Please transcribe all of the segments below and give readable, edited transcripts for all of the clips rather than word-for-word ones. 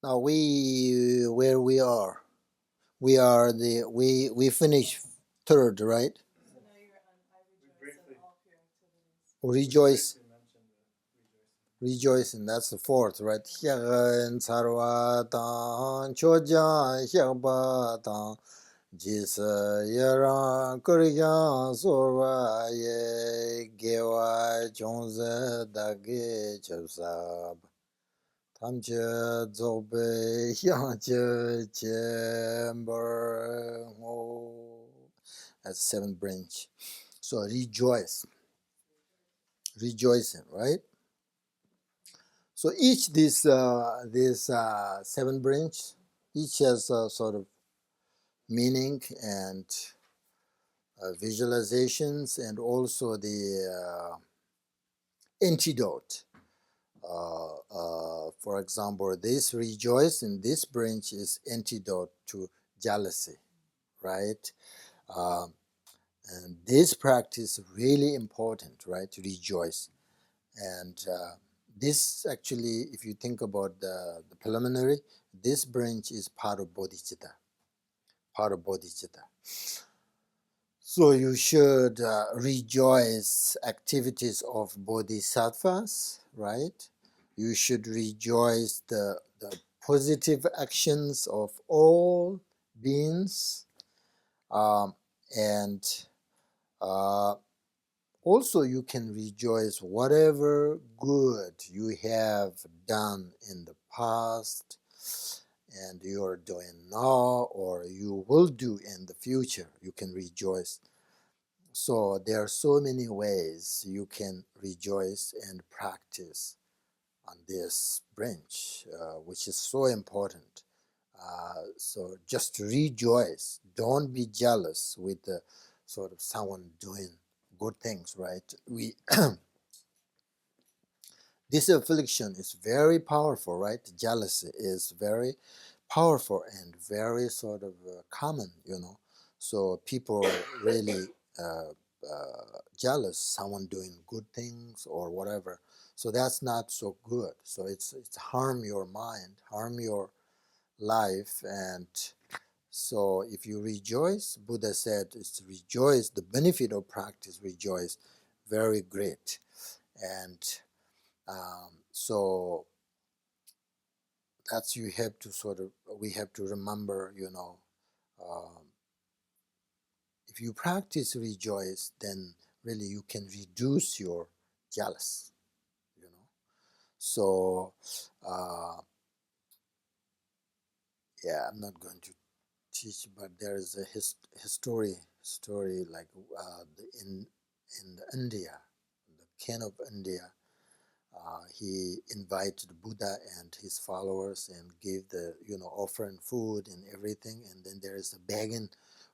Now where we finish third, right? Rejoice, rejoicing. That's the fourth, right? Xian sarwa tang choja xiangpa tang jisa yara kurya sorwa ye gewa chongze dage chepsab tamche dzogbe xiangche chember ngo. That's seventh branch. So rejoice, rejoicing, right? So each this seven branch, each has a sort of meaning and visualizations, and also the antidote. For example, this rejoice in this branch is antidote to jealousy, right? Um, and this practice is really important, right? To rejoice. And this actually, if you think about the preliminary, this branch is part of Bodhicitta, part of Bodhicitta. So you should rejoice activities of bodhisattvas, right? You should rejoice the positive actions of all beings, and uh, also you can rejoice whatever good you have done in the past and you are doing now or you will do in the future. You can rejoice. So there are so many ways you can rejoice and practice on this branch, which is so important. So just rejoice. Don't be jealous with the sort of someone doing good things, right? We this affliction is very powerful, right? Jealousy is very powerful and very sort of common, you know. So people really jealous someone doing good things or whatever. So that's not so good. So it's harm your mind, harm your life, and so if you rejoice, Buddha said, it's rejoice. The benefit of practice, rejoice, very great, and so that's you have to sort of we have to remember, you know, um, if you practice rejoice, then really you can reduce your jealous, you know. So uh, yeah, I'm not going to teach, but there is a story like in India, the king of India. He invited Buddha and his followers and gave the, you know, offering food and everything. And then there is a begging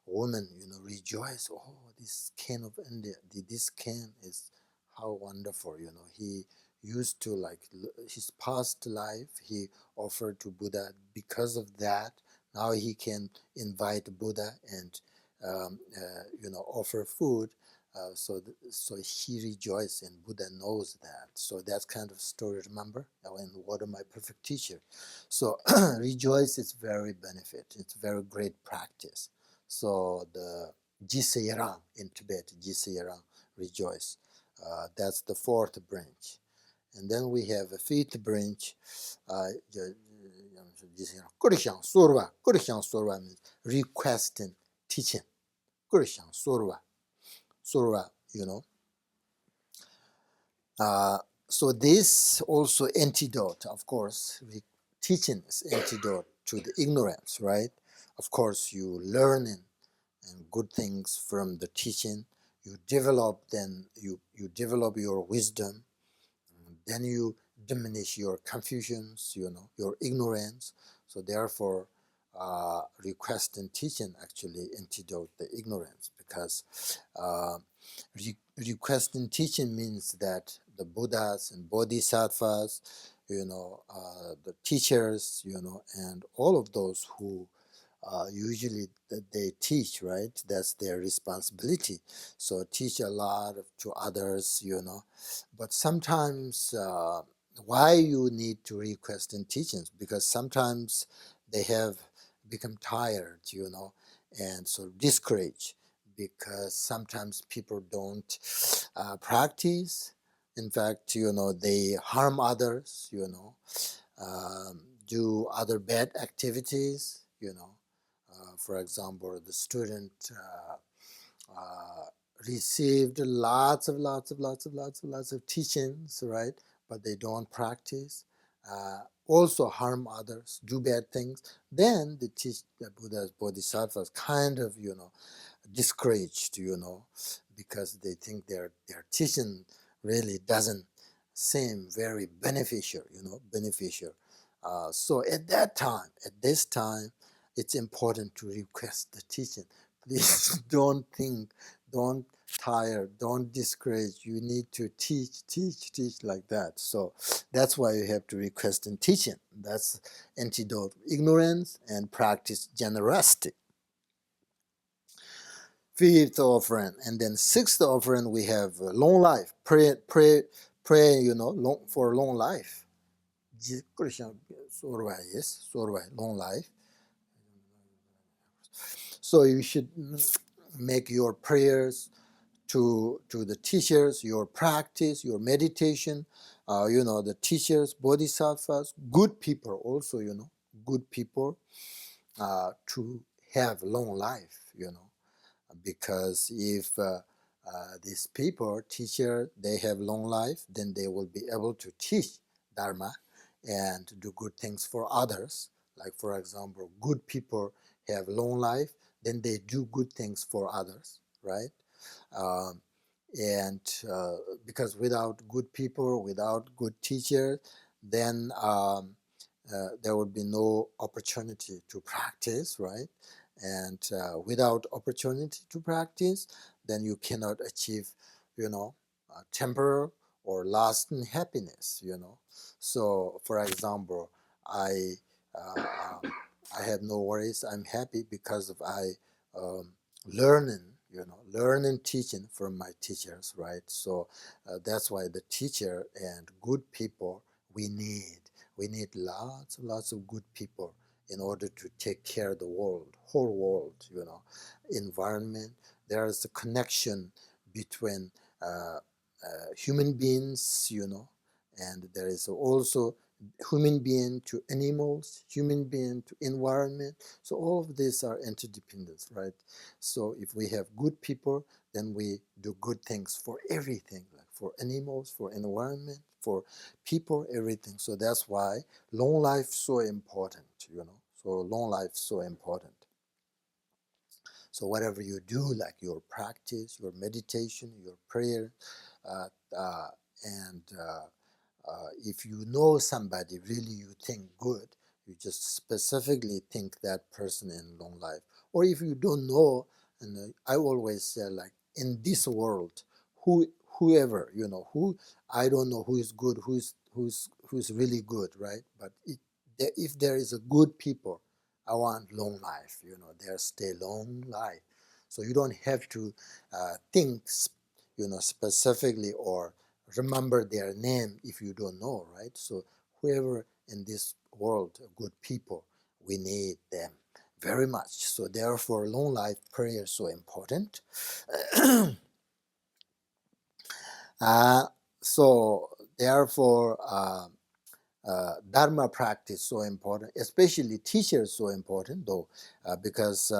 woman, you know, rejoice. Oh, this king of India, this king is how wonderful, you know. He used to like his past life, he offered to Buddha. Because of that, now he can invite Buddha and, you know, offer food. So he rejoiced, and Buddha knows that. So that kind of story, remember? And what am I perfect teacher? So rejoice is very benefit. It's very great practice. So the Jisayarang in Tibet, Jisayarang, rejoice. That's the fourth branch. And then we have a fifth branch. Kurishang Surva. Kurishang Surva means requesting teaching. Kurishang Surva. Surva, you know. So this also antidote, of course, teaching is antidote to the ignorance, right? Of course, you learning and good things from the teaching. You develop, then you develop your wisdom. Then you diminish your confusions, you know, your ignorance. So therefore, request and teaching actually antidote the ignorance, because request and teaching means that the Buddhas and Bodhisattvas, you know, the teachers, you know, and all of those who usually they teach, right? That's their responsibility. So teach a lot to others, you know. But sometimes why you need to request in teachings, because sometimes they have become tired, and so discouraged, because sometimes people don't practice. In fact, they harm others, do other bad activities, for example, the student uh, received lots of teachings, right? But they don't practice. Also harm others, do bad things. Then the Buddha's bodhisattvas kind of, discouraged, because they think their teaching really doesn't seem very beneficial, beneficial. So at this time, it's important to request the teaching. Please don't think, don't tire, don't discourage. You need to teach like that. So that's why you have to request and teaching. That's antidote ignorance and practice generosity. Fifth offering, and then sixth offering we have long life. Pray, for long life. Long life. So you should make your prayers to the teachers, your practice, your meditation, the teachers, bodhisattvas, good people also, good people to have long life, because if these people, teacher, they have long life, then they will be able to teach Dharma and do good things for others. Like, for example, good people have long life, then they do good things for others, right? Um, and because without good people, without good teachers, then there would be no opportunity to practice, right? And without opportunity to practice, then you cannot achieve, temporal or lasting happiness, So, for example, I uh, um, I have no worries. I'm happy because of I um, learning, learning teaching from my teachers, right? So that's why the teacher and good people we need. We need lots of good people in order to take care of the world, whole world, environment. There is a connection between human beings, and there is also human being to animals, human being to environment. So all of these are interdependent, right? So if we have good people, then we do good things for everything, like for animals, for environment, for people, everything. So that's why long life is so important, So long life is so important. So whatever you do, like your practice, your meditation, your prayer, uh, uh, and if you know somebody really you think good, you just specifically think that person in long life. Or if you don't know, and I always say, like, in this world, whoever, who, I don't know who is good, who's really good, right? But if there is a good people, I want long life, they stay long life. So you don't have to think, specifically, or remember their name if you don't know, right? So whoever in this world, good people, we need them very much. So therefore, long life prayer is so important. uh, so therefore, Dharma practice so important, especially teachers so important, though, because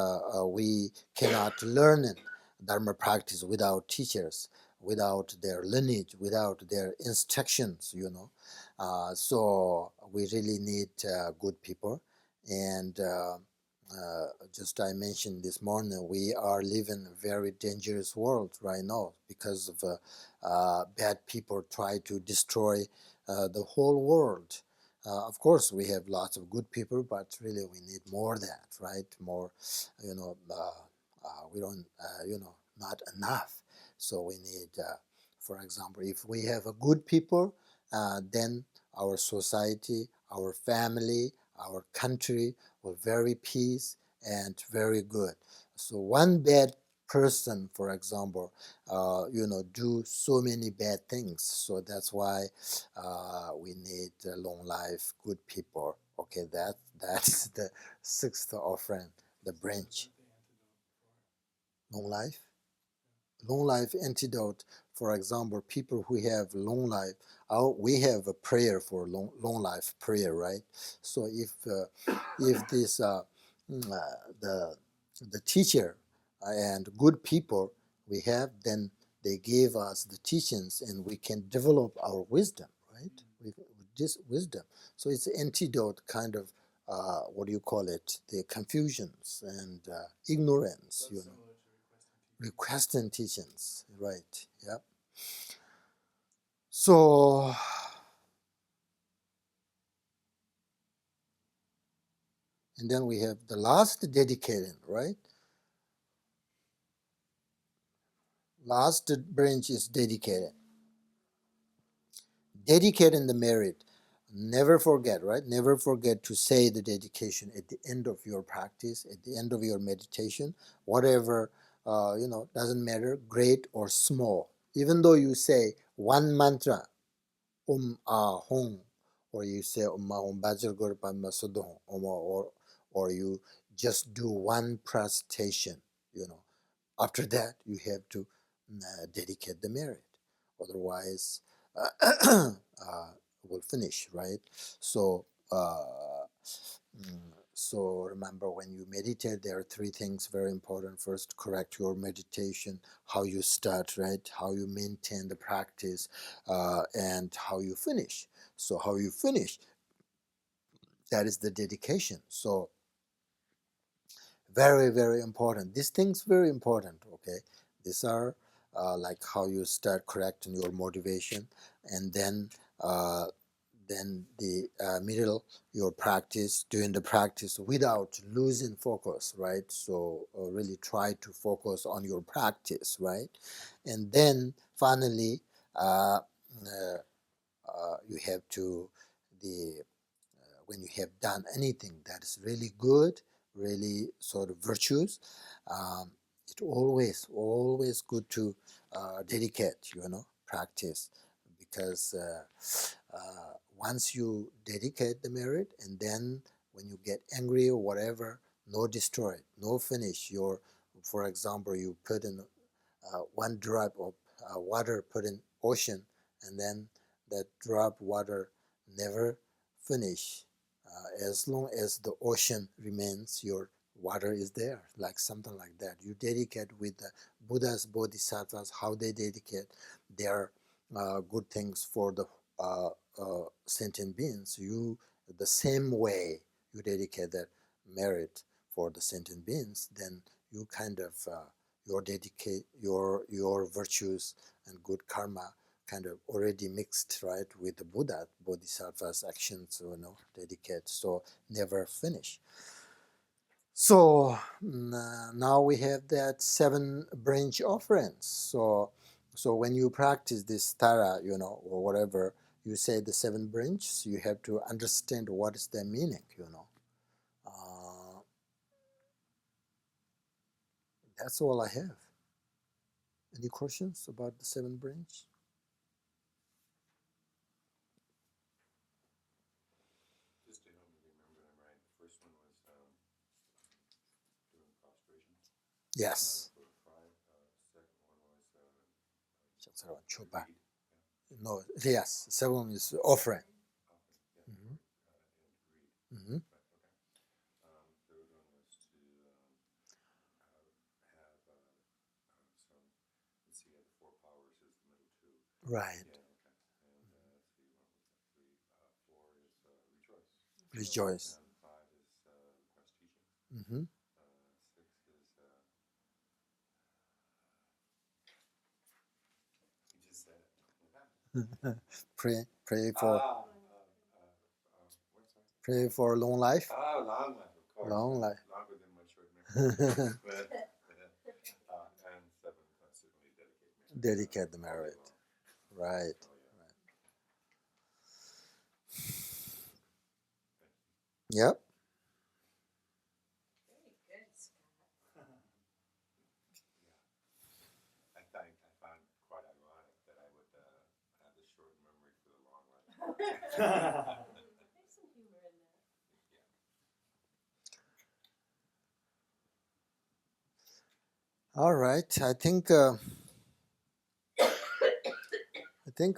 we cannot learn Dharma practice without teachers, without their lineage, without their instructions, So we really need good people. And just I mentioned this morning, we are living a very dangerous world right now because of bad people try to destroy the whole world. Of course, we have lots of good people, but really we need more that, right? More, we don't, not enough. So we need, for example, if we have a good people, then our society, our family, our country will very peace and very good. So one bad person, for example, do so many bad things. So that's why we need long life, good people. Okay, that's the sixth offering, the branch. Long life? Long life antidote, for example, people who have long life, we have a prayer for long life prayer, right? So if this the teacher and good people we have, then they give us the teachings and we can develop our wisdom, right? With this wisdom, so it's antidote kind of what do you call it? The confusions and ignorance, requesting teachings, right? Yeah. So, and then we have the last dedicating, right? Last branch is dedicated. Dedicating the merit. Never forget, right? Never forget to say the dedication at the end of your practice, at the end of your meditation, whatever, doesn't matter, great or small. Even though you say one mantra, hong, or you say hong bajra gor panma sodong, or you just do one presentation, after that you have to dedicate the merit, otherwise will finish, right? So so remember, when you meditate, there are three things very important. First, correct your meditation, how you start, right? How you maintain the practice, and how you finish. So how you finish, that is the dedication. So very, very important. These things very important, okay? These are like how you start correcting your motivation, and then the middle, your practice, doing the practice without losing focus, right? So really try to focus on your practice, right? And then finally, you have to the when you have done anything that is really good, really sort of virtuous, it's always good to dedicate, practice, because once you dedicate the merit, and then when you get angry or whatever, no destroy, no finish your, for example, you put in one drop of water put in ocean, and then that drop water never finish. As long as the ocean remains, your water is there, like something like that. You dedicate with the Buddhas, Bodhisattvas, how they dedicate their good things for the sentient beings. You, the same way you dedicate that merit for the sentient beings, then you kind of your dedicate your virtues and good karma kind of already mixed, right, with the Buddha Bodhisattva's actions, dedicate, so never finish. So now we have that 7 branch offerings. So when you practice this Tara, or whatever, you say the 7 branches, you have to understand what is their meaning, that's all I have. Any questions about the 7 branch? Just to help me remember them right, the first one was doing prostration. Yes. Second one was Choba. greed. No, yes, 7 is offering. And greed. Mm-hmm. Right, okay. Third one was to have some, let's see, the 4 powers is the middle 2. Right. Yeah, okay. And let's see, what was that? 3, 4 is rejoice. Rejoice. And 5 is request teaching. Mm-hmm. 6 is you just said it. Pray for What's that? pray for long life. Long life, of course. Long life. Longer than my short memory. And 7, certainly dedicate merit. Dedicate the merit. Right. Oh, yeah. Right. Yep. Very good, Scott. some humor in that. All right, I think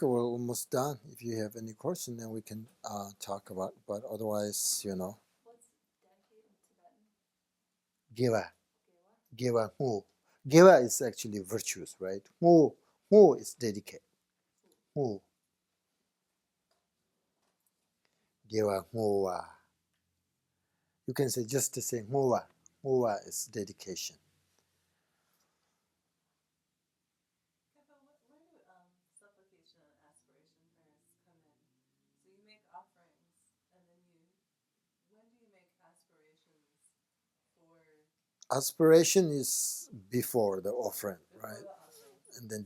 we're almost done. If you have any question, then we can talk about. But otherwise, What's dedicate in Tibetan? giva, Gewa? giva, hu. Giva is actually virtuous, right? Hu is dedicate. Hu. Giva huwa. You can say just to say huwa. Huwa is dedication. Khenpo, where do supplication and aspiration prayers come in? So you make offerings, and then when do you make aspirations for? Aspiration is before the offering, Before right? the offerings. And then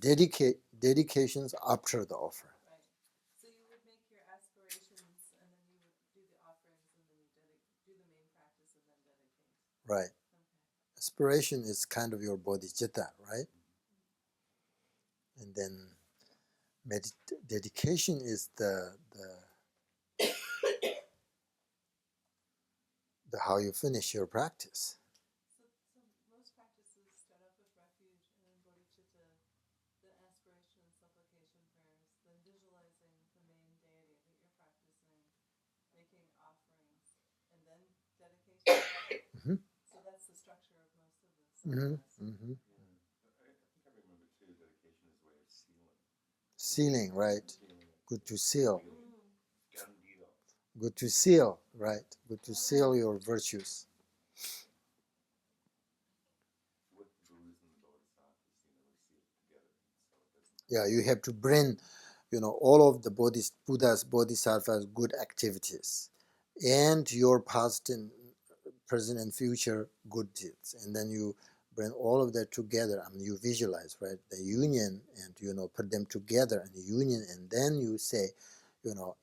dedications after the offering. Right. So you would make your aspirations, and then you would do the offerings, and then you do the main practice, and then dedicate. Right. Okay. Aspiration is kind of your bodhicitta, right? And then dedication is the how you finish your practice. So most practices start off with refuge, and then bodhicitta, then aspiration and supplication prayers, then visualizing the main deity that you're practicing, making offerings, and then dedication. Mm-hmm. So that's the structure of most of the Mm-hmm. sadhanas. Mm-hmm. I think I remember too, dedication is a way of sealing. Sealing, right? Good to seal. Gandido. Good to seal, right? Good to seal your virtues. With the Buddhas and the Bodhisattvas, we seal it together, so it doesn't. Yeah, you have to bring, all of the Buddha's bodhisattvas good activities, and your past and present and future good deeds, and then you bring all of that together. I mean, you visualize, right, the union, and put them together in the union, and then you say,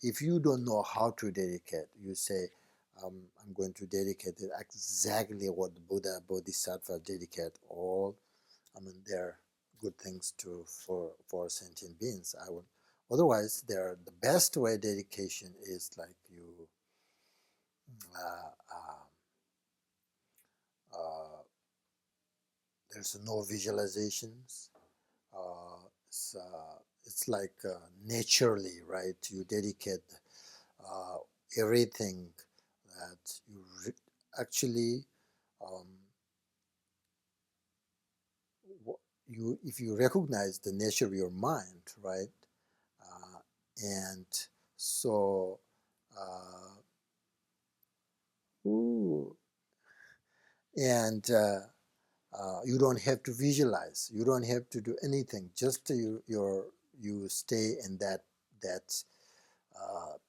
if you don't know how to dedicate, you say, I'm going to dedicate it exactly what the Buddha Bodhisattva dedicate all. I mean, they're good things for sentient beings. I would. Otherwise, the best way dedication is like you. Uh, there's no visualizations. It's like naturally, right? You dedicate uh, everything that you actually. Um, if you recognize the nature of your mind, right? And so, ooh, and you don't have to visualize. You don't have to do anything. Just you stay in that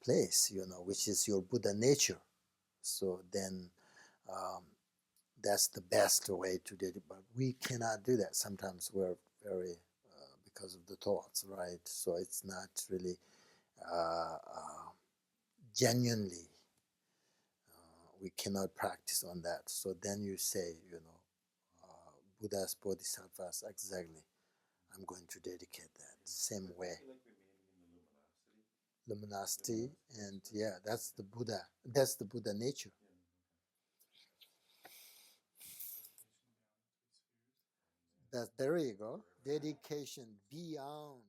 place, which is your Buddha nature. So then that's the best way to do it. But we cannot do that. Sometimes we're very because of the thoughts, right? So it's not really genuinely. We cannot practice on that. So then you say, Buddha's bodhisattvas, exactly. I'm going to dedicate that same way. I feel like remaining in the luminosity. Luminosity, and yeah, that's the Buddha. That's the Buddha nature. There you go. Dedication beyond